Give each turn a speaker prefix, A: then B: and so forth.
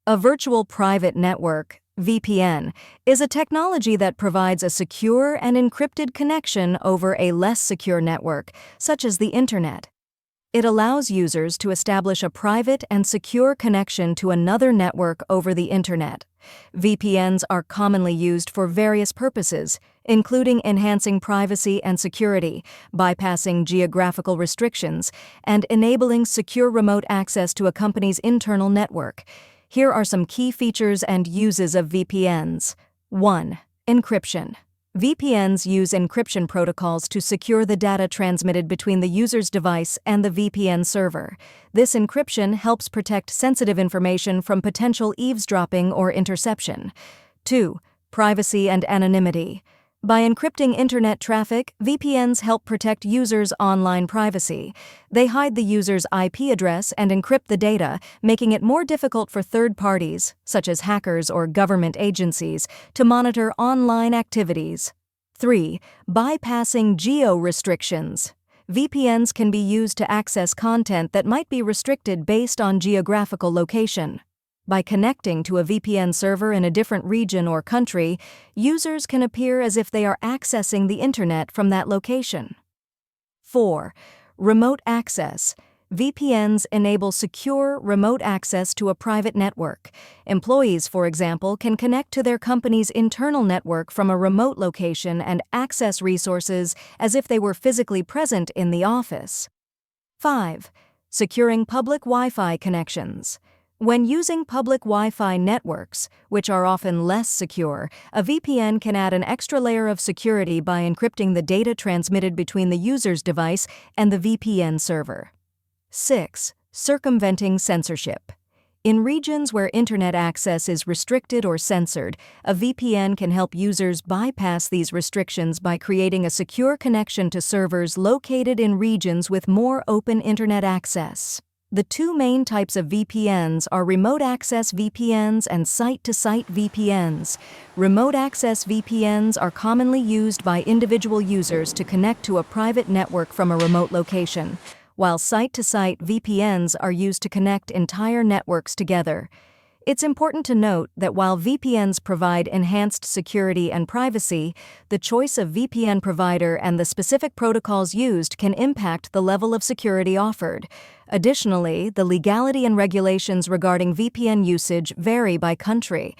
A: A virtual private network, VPN, is a technology that provides a secure and encrypted connection over a less secure network, such as the Internet. It allows users to establish a private and secure connection to another network over the Internet. VPNs are commonly used for various purposes, including enhancing privacy and security, bypassing geographical restrictions, and enabling secure remote access to a company's internal network. Here are some key features and uses of VPNs. 1. Encryption. VPNs use encryption protocols to secure the data transmitted between the user's device and the VPN server. This encryption helps protect sensitive information from potential eavesdropping or interception. 2. Privacy and anonymity. By encrypting internet traffic, VPNs help protect users' online privacy. They hide the user's IP address and encrypt the data, making it more difficult for third parties, such as hackers or government agencies, to monitor online activities. 3. Bypassing geo-restrictions. VPNs can be used to access content that might be restricted based on geographical location. By connecting to a VPN server in a different region or country, users can appear as if they are accessing the Internet from that location. 4. Remote access. VPNs enable secure, remote access to a private network. Employees, for example, can connect to their company's internal network from a remote location and access resources as if they were physically present in the office. 5. Securing public Wi-Fi connections. When using public Wi-Fi networks, which are often less secure, a VPN can add an extra layer of security by encrypting the data transmitted between the user's device and the VPN server. 6. Circumventing censorship. In regions where Internet access is restricted or censored, a VPN can help users bypass these restrictions by creating a secure connection to servers located in regions with more open Internet access. The two main types of VPNs are remote access VPNs and site-to-site VPNs. Remote access VPNs are commonly used by individual users to connect to a private network from a remote location, while site-to-site VPNs are used to connect entire networks together. It's important to note that while VPNs provide enhanced security and privacy, the choice of VPN provider and the specific protocols used can impact the level of security offered. Additionally, the legality and regulations regarding VPN usage vary by country.